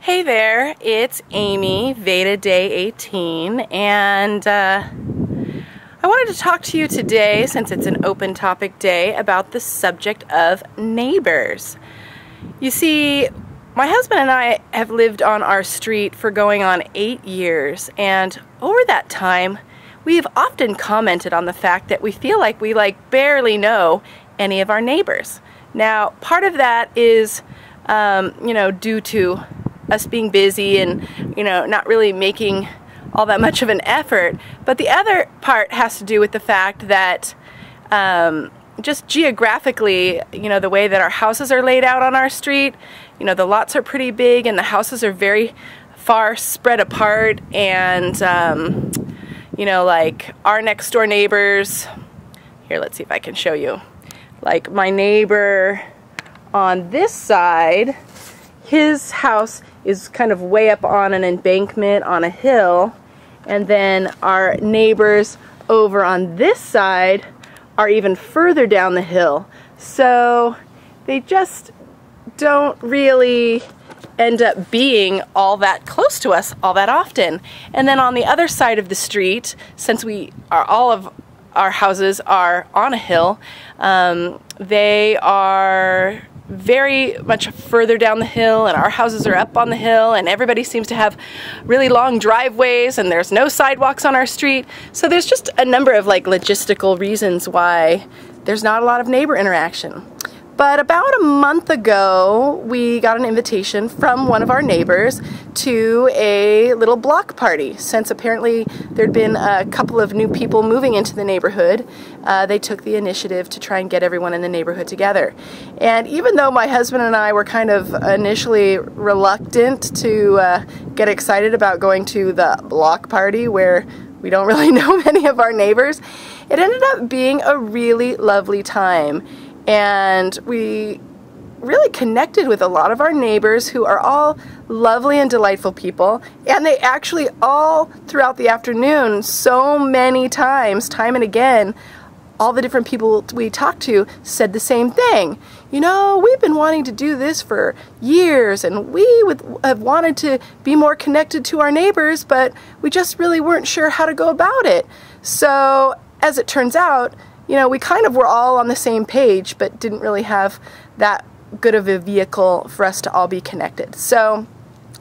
Hey there, it's Amy, VEDA Day 18, and I wanted to talk to you today, since it's an open topic day, about the subject of neighbors. You see, my husband and I have lived on our street for going on 8 years, and over that time, we've often commented on the fact that we feel like we barely know any of our neighbors. Now, part of that is, due to us being busy and, not really making all that much of an effort. But the other part has to do with the fact that just geographically, the way that our houses are laid out on our street, the lots are pretty big and the houses are very far spread apart, and like our next door neighbors, here, let's see if I can show you. Like my neighbor on this side, his house is kind of way up on an embankment on a hill, and then our neighbors over on this side are even further down the hill. So they just don't really end up being all that close to us all that often. And then on the other side of the street, since all of our houses are on a hill, they are very much further down the hill, and our houses are up on the hill, and everybody seems to have really long driveways, and there's no sidewalks on our street. So there's just a number of logistical reasons why there's not a lot of neighbor interaction. But about a month ago, we got an invitation from one of our neighbors to a little block party. Since apparently there'd been a couple of new people moving into the neighborhood, they took the initiative to try and get everyone in the neighborhood together. And even though my husband and I were kind of initially reluctant to get excited about going to the block party where we don't really know many of our neighbors, it ended up being a really lovely time. And we really connected with a lot of our neighbors who are all lovely and delightful people, and they actually all throughout the afternoon, so many times, time and again, all the different people we talked to said the same thing. We've been wanting to do this for years, and we would have wanted to be more connected to our neighbors, but we just really weren't sure how to go about it. So as it turns out, we kind of were all on the same page, but didn't really have that good of a vehicle for us to all be connected. So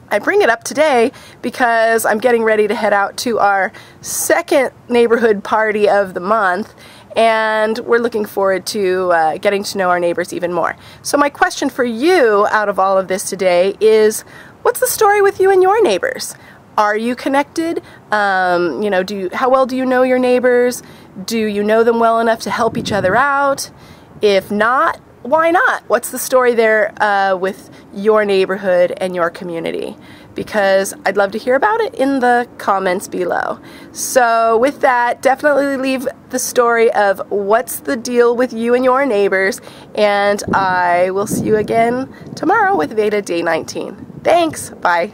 I bring it up today because I'm getting ready to head out to our second neighborhood party of the month, and we're looking forward to getting to know our neighbors even more. So my question for you out of all of this today is, what's the story with you and your neighbors? Are you connected? How well do you know your neighbors? Do you know them well enough to help each other out? If not, why not? What's the story there with your neighborhood and your community? Because I'd love to hear about it in the comments below. So with that, definitely leave the story of what's the deal with you and your neighbors, and I will see you again tomorrow with VEDA Day 19. Thanks, bye.